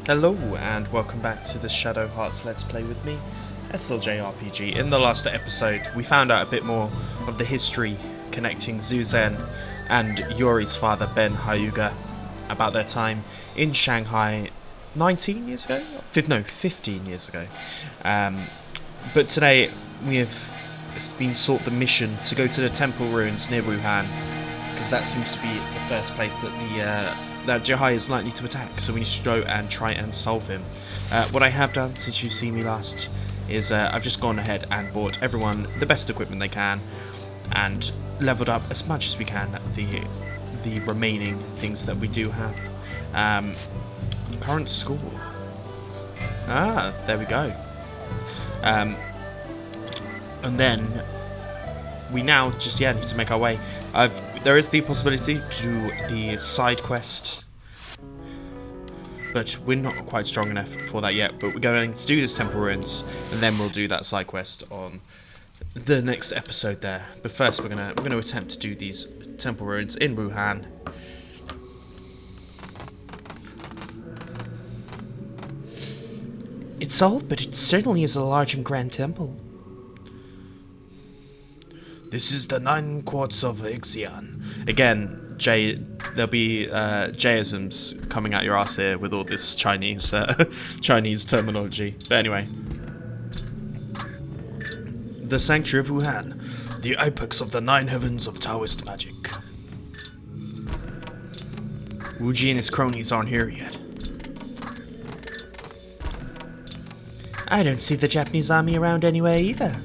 Hello and welcome back to the Shadow Hearts Let's Play with me, SLJRPG. In the last episode, we found out a bit more of the history connecting Zuzan and Yuri's father, Ben Hyuga, about their time in Shanghai 19 years ago? 15 years ago. But today, we have been sought the mission to go to the temple ruins near Wuhan, because that seems to be the first place that that Jihai is likely to attack, so we need to go and try and solve him. What I have done since you've seen me last is I've just gone ahead and bought everyone the best equipment they can and leveled up as much as we can the remaining things that we do have. Current score. There we go. And then we now just need to make our way. There is the possibility to do the side quest, but we're not quite strong enough for that yet. But we're going to do this temple ruins, and then we'll do that side quest on the next episode there. But first, we're gonna attempt to do these temple ruins in Wuhan. It's old, but it certainly is a large and grand temple. This is the 9 quarts of Ixian. Again, there'll be Jayisms coming out your ass here with all this Chinese terminology. But anyway, The Sanctuary of Wuhan, the apex of the 9 heavens of Taoist magic. Wu Ji and his cronies aren't here yet. I don't see the Japanese army around anywhere either.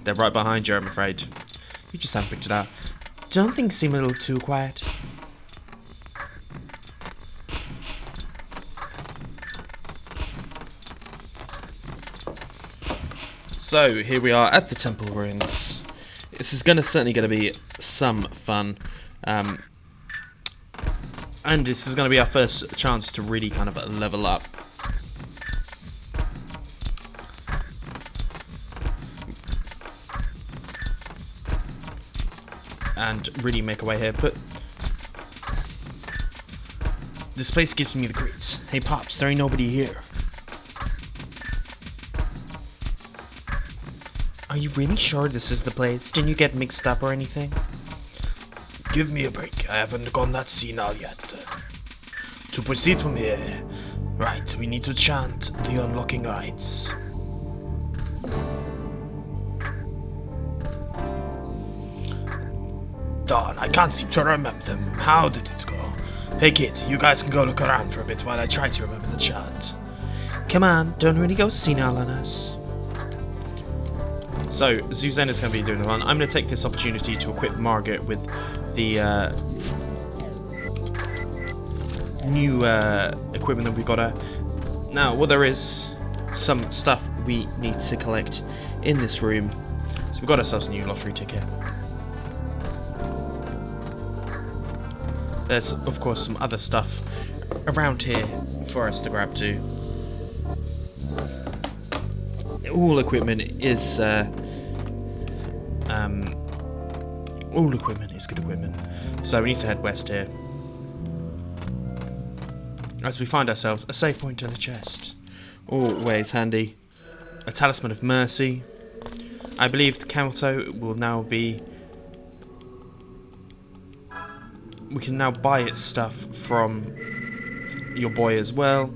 they're right behind you, I'm afraid. You just haven't picked it out. Don't things seem a little too quiet? So here we are at the temple ruins. This is certainly gonna be some fun, and this is gonna be our first chance to really kind of level up. And really make our way here, but this place gives me the creeps. Hey Pops, there ain't nobody here. Are you really sure this is the place? Didn't you get mixed up or anything? Give me a break, I haven't gone that senile yet. To proceed from here, right, we need to chant the unlocking rites. Darn, I can't seem to remember them. How did it go? Hey kid, you guys can go look around for a bit while I try to remember the chant. Come on, don't really go senile on us. So, Zuzan is going to be doing the run. I'm going to take this opportunity to equip Margaret with the new equipment that we got her. Now, there is some stuff we need to collect in this room. So we've got ourselves a new lottery ticket. There's, of course, some other stuff around here for us to grab too. All equipment is good equipment. So we need to head west here, as we find ourselves a save point and a chest. Always handy. A Talisman of Mercy. I believe the Kanto will now be... We can now buy its stuff from your boy as well,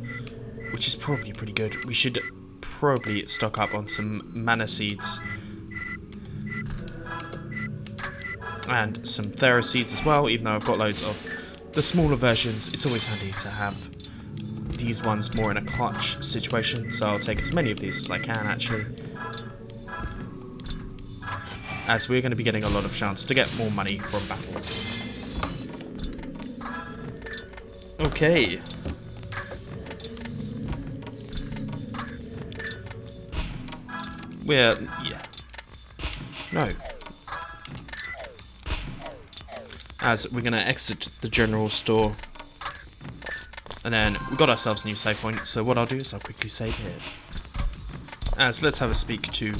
which is probably pretty good. We should probably stock up on some mana seeds and some Thera seeds as well, even though I've got loads of the smaller versions. It's always handy to have these ones more in a clutch situation, so I'll take as many of these as I can actually, as we're going to be getting a lot of chance to get more money from battles. Okay. As we're going to exit the general store. And then we got ourselves a new save point, so what I'll do is I'll quickly save here. Let's have a speak to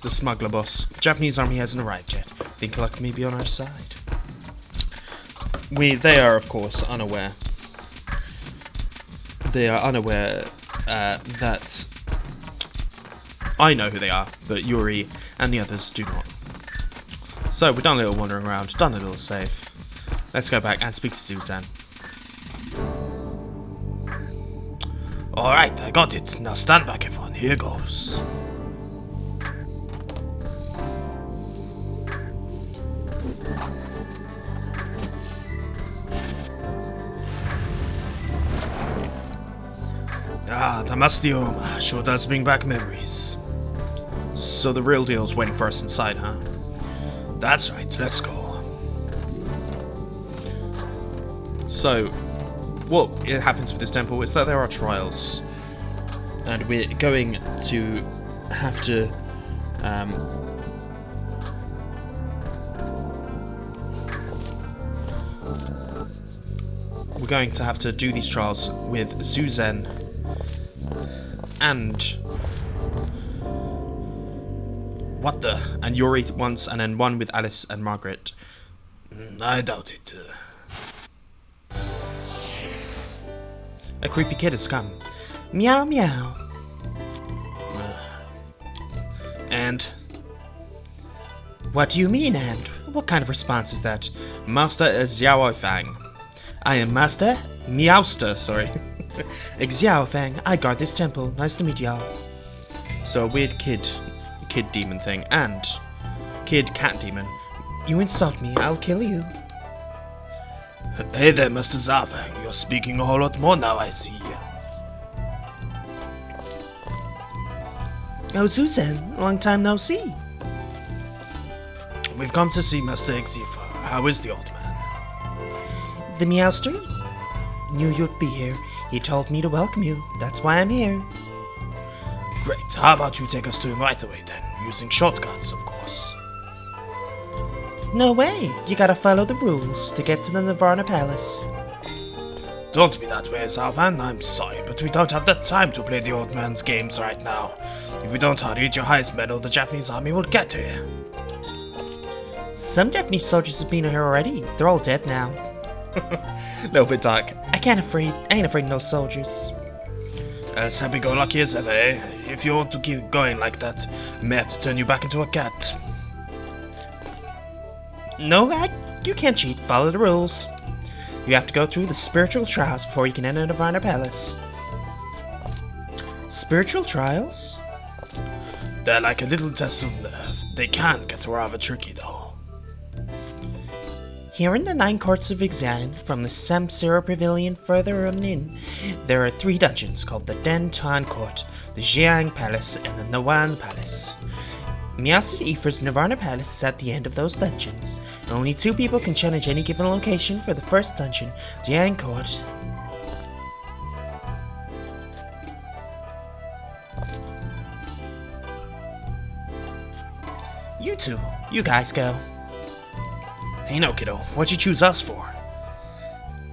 the smuggler boss. The Japanese army hasn't arrived yet. Think luck may be on our side. They are, of course, unaware they are unaware that I know who they are, but Yuri and the others do not. So we've done a little wandering around, done a little save. Let's go back and speak to Suzanne. Alright, I got it. Now stand back, everyone. Here goes. Ah, the Mastioma sure does bring back memories. So the real deal's waiting for us inside, huh? That's right, let's go. So, what happens with this temple is that there are trials, and we're going to have to do these trials with Suzanne and and Yuri once, and then one with Alice and Margaret. I doubt it. A creepy kid has come. Meow meow. And What do you mean, and? What kind of response is that? Master Xiao Fang. I am Master Meowster, sorry. Xiao Fang. I guard this temple. Nice to meet y'all. So a weird kid demon thing, and kid cat demon. You insult me, I'll kill you. Hey there, Mr. Zavang. You're speaking a whole lot more now, I see. Oh, Suzanne, long time no see. We've come to see Master Xifa. How is the old man? The Meowster knew you'd be here. He told me to welcome you. That's why I'm here. Great. How about you take us to him right away then? Using shortcuts, of course. No way. You gotta follow the rules to get to the Nirvana Palace. Don't be that way, Salvan. I'm sorry, but we don't have the time to play the old man's games right now. If we don't hurry, your highest medal, the Japanese army will get here. Some Japanese soldiers have been here already. They're all dead now. A little bit dark. I ain't afraid of no soldiers. As happy-go-lucky as ever, eh? If you want to keep going like that, I may have to turn you back into a cat. No, you can't cheat. Follow the rules. You have to go through the spiritual trials before you can enter Nirvana Palace. Spiritual trials? They're like a little test of nerve. They can get rather tricky, though. Here in the 9 courts of Xian, from the Samsara Pavilion further on in, there are 3 dungeons called the Den Tan Court, the Jiang Palace, and the Nawan Palace. Meowster Aoife's Nirvana Palace is at the end of those dungeons. Only 2 people can challenge any given location for the first dungeon, Jiang Court. You two, you guys go. Hey, no, kiddo. What'd you choose us for?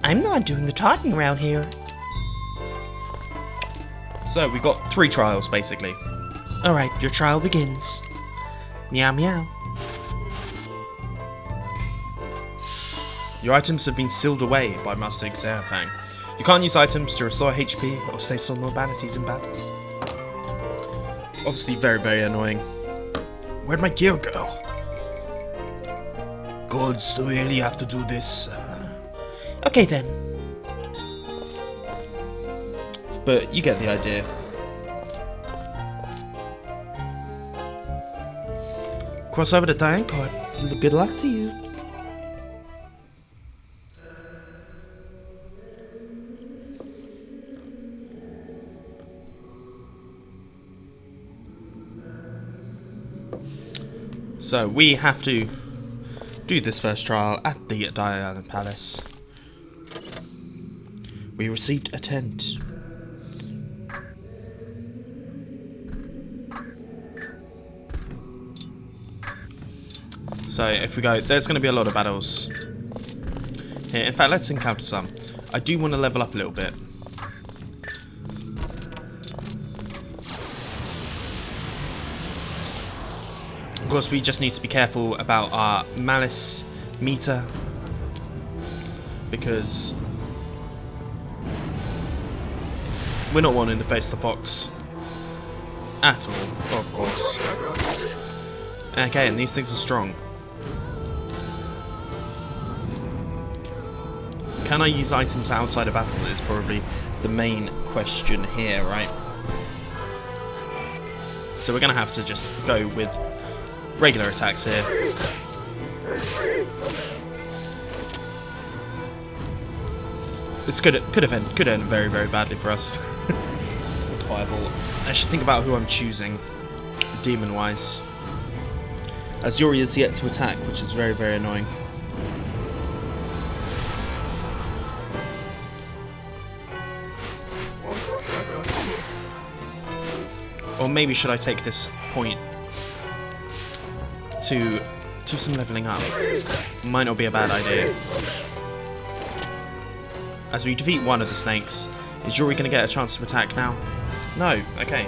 I'm the one doing the talking around here. So we got 3 trials, basically. Alright, your trial begins. Meow meow. Your items have been sealed away by Master Xiaofang. You can't use items to restore HP or save some mobilities in battle. Obviously very, very annoying. Where'd my gear go? Gods, do we really have to do this? Okay then. But you get the idea. Cross over the Diane Court. Good luck to you. So we have to do this first trial at the Diana Palace. We received a tent. So if we go, there's going to be a lot of battles here. In fact, let's encounter some. I do want to level up a little bit. Of course, we just need to be careful about our malice meter, because We're not wanting to face the box at all, of course. Okay, and these things are strong. Can I use items outside of battle? Is probably the main question here, right? So we're going to have to just go with regular attacks here. This could end very, very badly for us. With Fireball. I should think about who I'm choosing, demon-wise. As Yuri is yet to attack, which is very, very annoying. Or maybe should I take this point to do some leveling up? Might not be a bad idea. As we defeat one of the snakes, is Yuri going to get a chance to attack now? No, okay.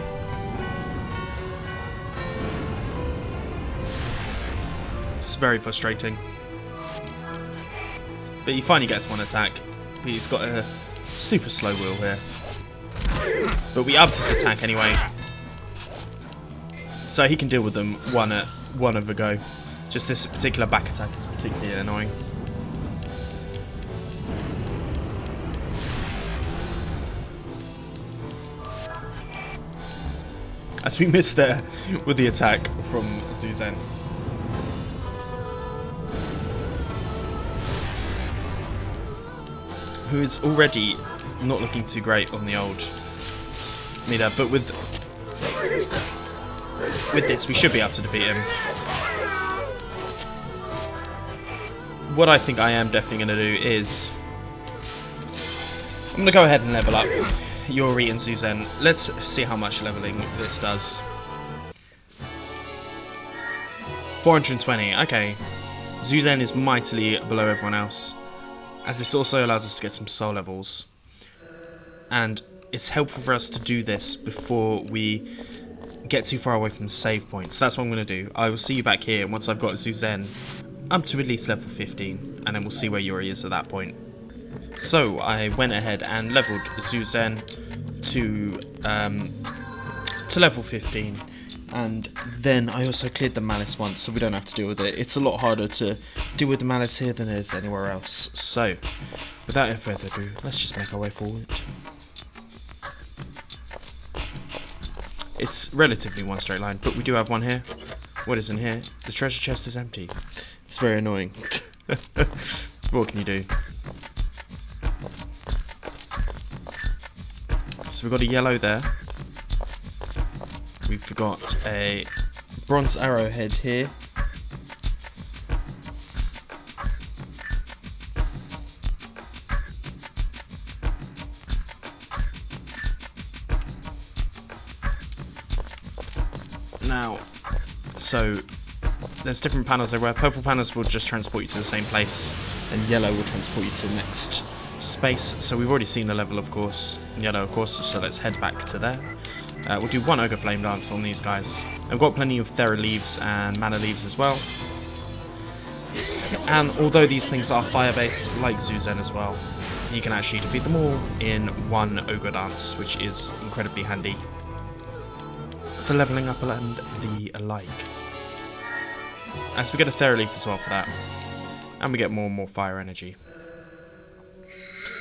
It's very frustrating. But he finally gets one attack. He's got a super slow wheel here. But we upped his attack anyway. So he can deal with them one of a go. Just this particular back attack is particularly annoying. As we missed there with the attack from Zuzen. Who is already not looking too great on the old meter, but with this we should be able to defeat him. What I think I am definitely going to do is I'm going to go ahead and level up Yuri and Zuzen. Let's see how much leveling this does. 420, okay. Zuzen is mightily below everyone else, as this also allows us to get some soul levels. And it's helpful for us to do this before we get too far away from the save point. So that's what I'm going to do. I will see you back here once I've got Zuzen up to at least level 15, and then we'll see where Yuri is at that point. So I went ahead and leveled Zuzen to level 15, and then I also cleared the malice once, so we don't have to deal with it. It's a lot harder to deal with the malice here than it is anywhere else. So without any further ado, let's just make our way forward. It's relatively one straight line, but we do have one here. What is in here? The treasure chest is empty. It's very annoying. What can you do? So we've got a yellow there. We've got a bronze arrowhead here. Now, so there's different panels everywhere. Purple panels will just transport you to the same place, and yellow will transport you to the next space. So we've already seen the level, of course, in yellow, of course, so let's head back to there. We'll do one Ogre Flame Dance on these guys. I've got plenty of Thera leaves and Mana leaves as well. And although these things are fire-based, like Zuzen as well, you can actually defeat them all in one Ogre Dance, which is incredibly handy for leveling up and the alike. As we get a Thera leaf as well for that. And we get more and more fire energy.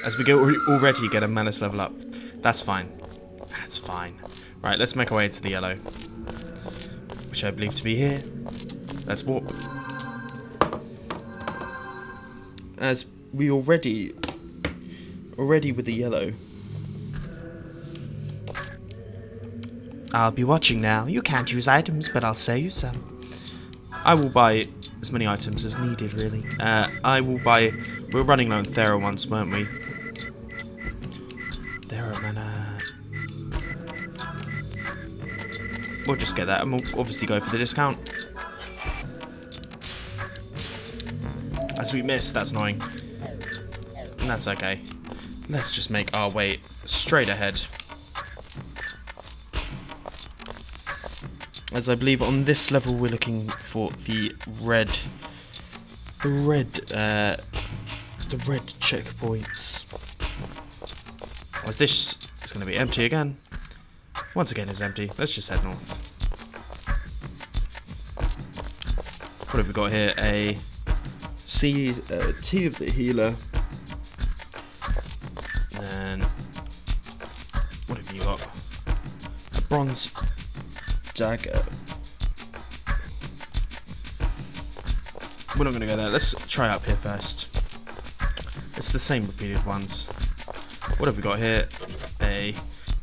As we already get a Menace level up. That's fine. That's fine. Right, let's make our way to the yellow, which I believe to be here. Let's walk. As we already with the yellow. I'll be watching now. You can't use items, but I'll sell you some. I will buy as many items as needed, really. I will buy... We were running low on Thera once, weren't we? Thera mana... We'll just get that, and we'll obviously go for the discount. As we missed, that's annoying. And that's okay. Let's just make our way straight ahead. As I believe on this level we're looking for the red checkpoints. As this It's going to be empty again. Once again, it's empty. Let's just head north. What have we got here? A Tea of the Healer. And what have you got? A bronze dagger. We're not going to go there. Let's try up here first. It's the same repeated ones. What have we got here? A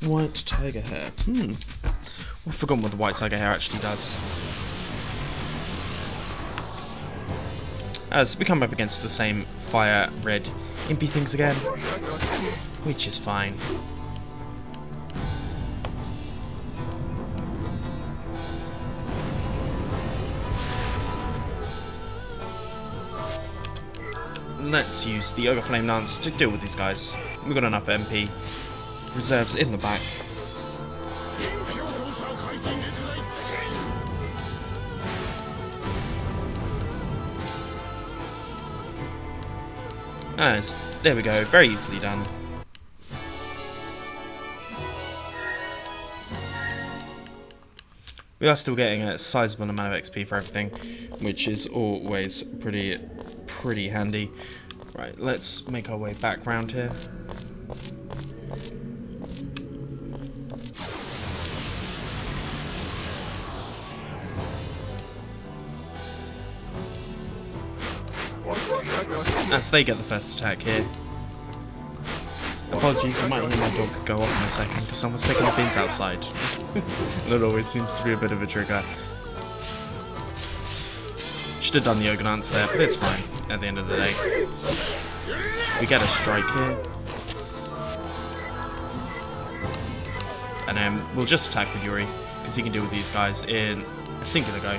white tiger hair. I've forgotten what the white tiger hair actually does. So we come up against the same fire red impy things again, which is fine. Let's use the Ogre Flame Lance to deal with these guys. We've got enough MP reserves in the back. There we go, very easily done. We are still getting a sizable amount of XP for everything, which is always pretty handy. Right, let's make our way back round here. As they get the first attack here. Apologies, you might hear my dog go off in a second because someone's taking the bins outside. That always seems to be a bit of a trigger. Should have done the Ogre Dance there, but it's fine at the end of the day. We get a strike here. And then we'll just attack with Yuri, because he can deal with these guys in a singular go.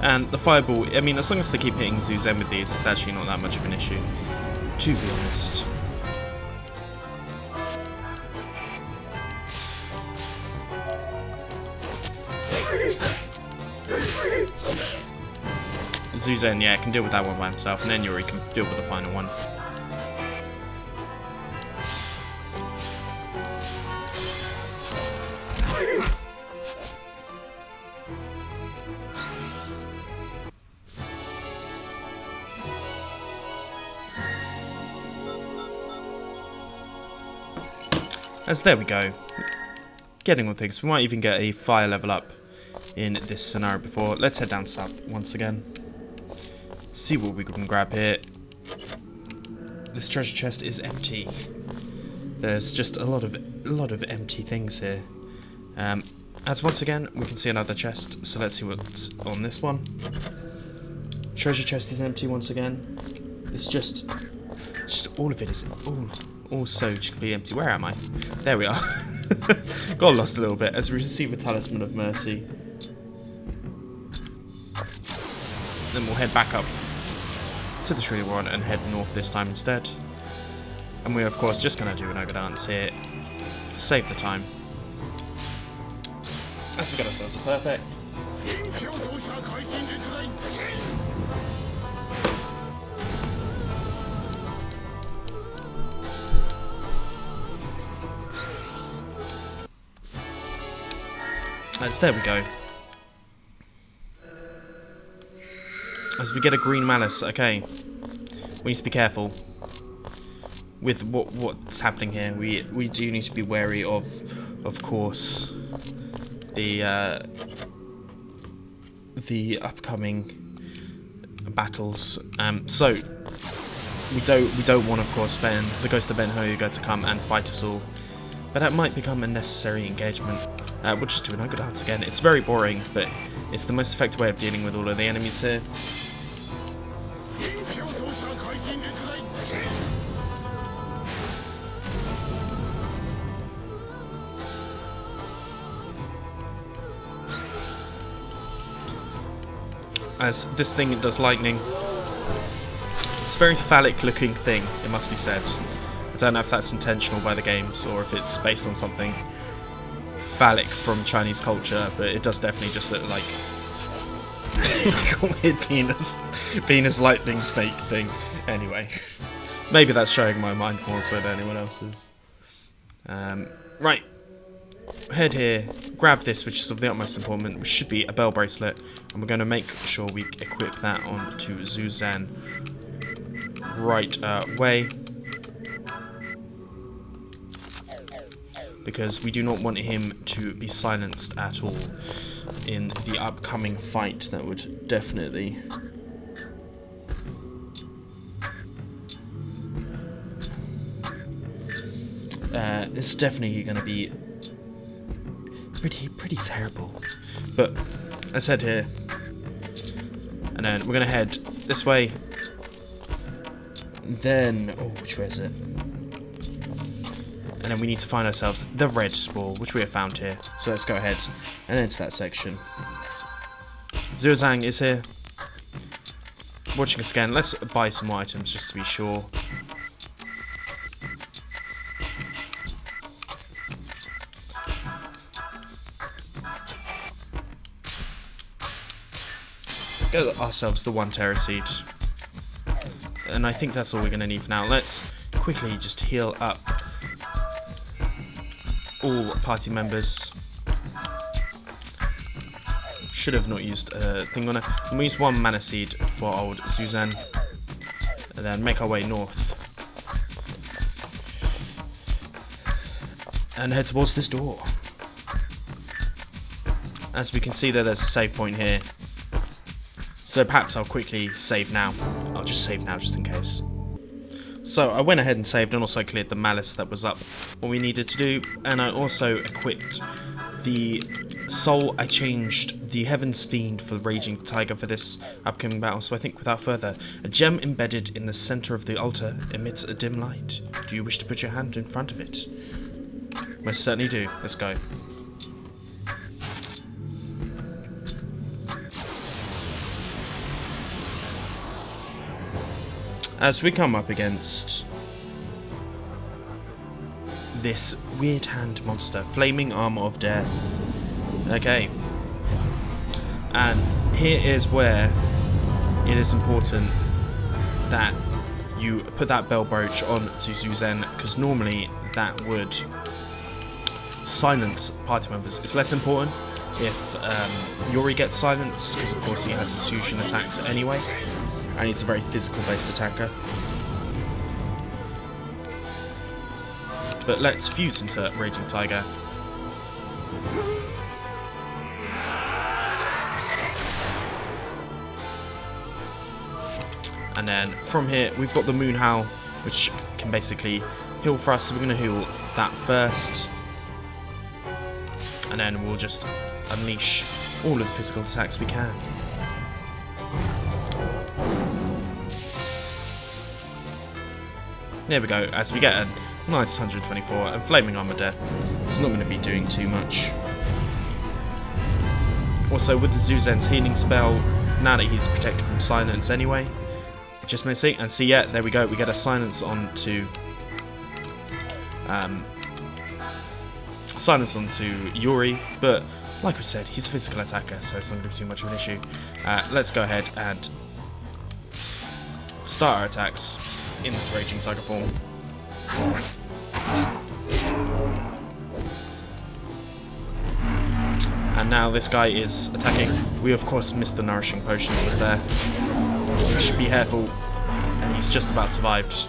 And the fireball, I mean, as long as they keep hitting Zuzen with these, it's actually not that much of an issue, to be honest. Zuzen, yeah, can deal with that one by himself, and then Yuri can deal with the final one. As there we go. Getting on things. We might even get a fire level up in this scenario before. Let's head down south once again. See what we can grab here. This treasure chest is empty. There's just a lot of empty things here. As once again we can see another chest, so let's see what's on this one. Treasure chest is empty once again. It's just all of it is also just be empty. Where am I? There we are. Got lost a little bit as we receive a Talisman of Mercy. Then we'll head back up to the Tree Warren and head north this time instead. And we're of course just going to do an Ogre Dance here. Save the time. As we get ourselves a perfect. There we go. As we get a green malice, okay. We need to be careful with what's happening here. We do need to be wary of course, the upcoming battles. So we don't want, of course, spend the Ghost of Ben Hyuga to come and fight us all, but that might become a necessary engagement. We'll just do an Ogre Dance again. It's very boring, but it's the most effective way of dealing with all of the enemies here. As this thing does lightning. It's a very phallic looking thing, it must be said. I don't know if that's intentional by the games or if it's based on something phallic from Chinese culture, but it does definitely just look like a weird penis lightning snake thing. Anyway, maybe that's showing my mind more so than anyone else's. Right, head here, grab this, which is of the utmost importance, which should be a bell bracelet, and we're going to make sure we equip that onto Zhu Zhen right away, because we do not want him to be silenced at all in the upcoming fight. That would definitely it's definitely going to be pretty terrible. But let's head here, and then we're going to head this way. Then, oh, which way is it? And then we need to find ourselves the red spore, which we have found here. So let's go ahead and enter that section. Zhuozhang is here, watching us again. Let's buy some more items just to be sure. Get ourselves the 1 terror seed. And I think that's all we're going to need for now. Let's quickly just heal up all party members. Should have not used a thing on it. And we use 1 mana seed for old Zhu Zhen. And then make our way north. And head towards this door. As we can see there's a save point here. So perhaps I'll quickly save now. I'll just save now just in case. So I went ahead and saved and also cleared the malice that was up, what we needed to do, and I also equipped the soul. I changed the Heaven's Fiend for Raging Tiger for this upcoming battle, so I think without further, a gem embedded in the center of the altar emits a dim light. Do you wish to put your hand in front of it? Most certainly do. Let's go. As we come up against this weird hand monster, Flaming Armor of Death. Okay. And here is where it is important that you put that bell brooch on to Zhu Zhen, because normally that would silence party members. It's less important if Yuri gets silenced, because of course he has his fusion attacks anyway. And he's a very physical-based attacker. But let's fuse into Raging Tiger. And then from here, we've got the Moon Howl, which can basically heal for us. So we're going to heal that first. And then we'll just unleash all of the physical attacks we can. There we go, as we get a nice 124, and Flaming Armor Death is not going to be doing too much. Also, with the Zhu Zhen's healing spell, now that he's protected from silence anyway, just missing, and see, yeah, there we go, we get a silence onto Yuri, but like we said, he's a physical attacker, so it's not going to be too much of an issue. Let's go ahead and start our attacks in this Raging Tiger form. And now this guy is attacking. We of course missed the nourishing potion that was there. We should be careful. And he's just about survived.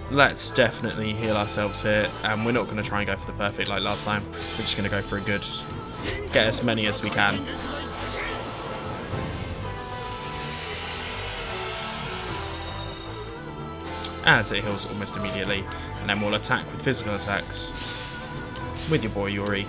Let's definitely heal ourselves here. And we're not going to try and go for the perfect like last time. We're just going to go for a good. Get as many as we can. As it heals almost immediately, and then we'll attack with physical attacks with your boy Yuri.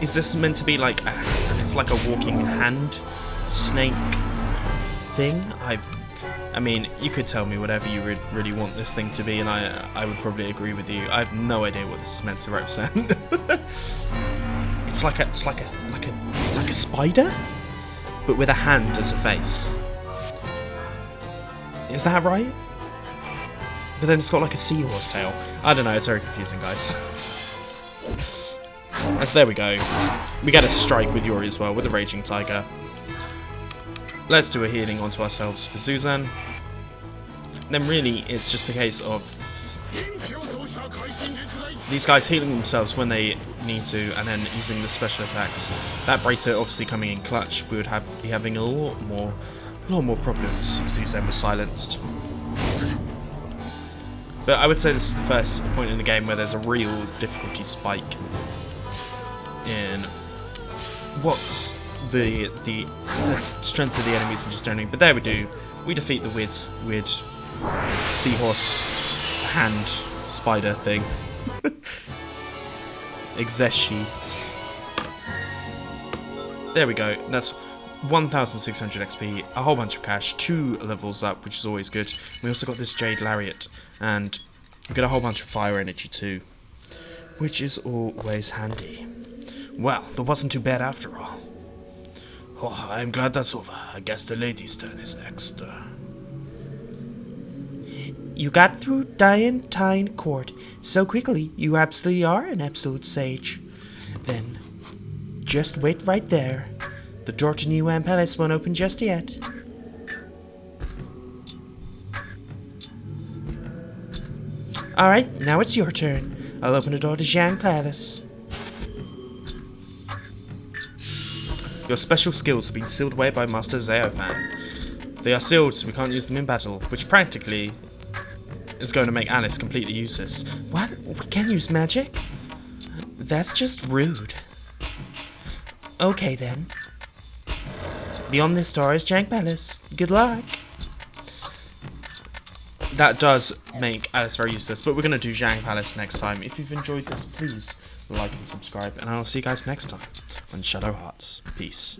Is this meant to be like it's like a walking hand snake thing? I mean, you could tell me whatever you really want this thing to be, and I would probably agree with you. I have no idea what this is meant to represent. It's It's like a spider, but with a hand as a face. Is that right? But then it's got like a seahorse tail. I don't know, it's very confusing, guys. So there we go. We get a strike with Yuri as well, with the Raging Tiger. Let's do a healing onto ourselves for Zuzan. Then really, it's just a case of these guys healing themselves when they need to, and then using the special attacks. That bracelet obviously coming in clutch, we would be having a lot more problems if Zuzan was silenced. But I would say this is the first point in the game where there's a real difficulty spike in what's the strength of the enemies and just turning. But there we do. We defeat the weird seahorse hand spider thing. Exeshi. There we go. That's 1,600 XP, a whole bunch of cash, 2 levels up, which is always good. We also got this Jade Lariat, and we got a whole bunch of fire energy too, which is always handy. Well, that wasn't too bad after all. Oh, I'm glad that's over. I guess the lady's turn is next. You got through detained court so quickly, you absolutely are an absolute sage. Then, just wait right there. The door to Wuhan Palace won't open just yet. Alright, now it's your turn. I'll open the door to Wuhan Palace. Your special skills have been sealed away by Master Zeofan. They are sealed, so we can't use them in battle, which practically is going to make Alice completely useless. What? We can use magic? That's just rude. Okay then. Beyond this door is Wuhan Palace. Good luck. That does make Alice very useless, but we're going to do Wuhan Palace next time. If you've enjoyed this, please like and subscribe, and I'll see you guys next time on Shadow Hearts. Peace.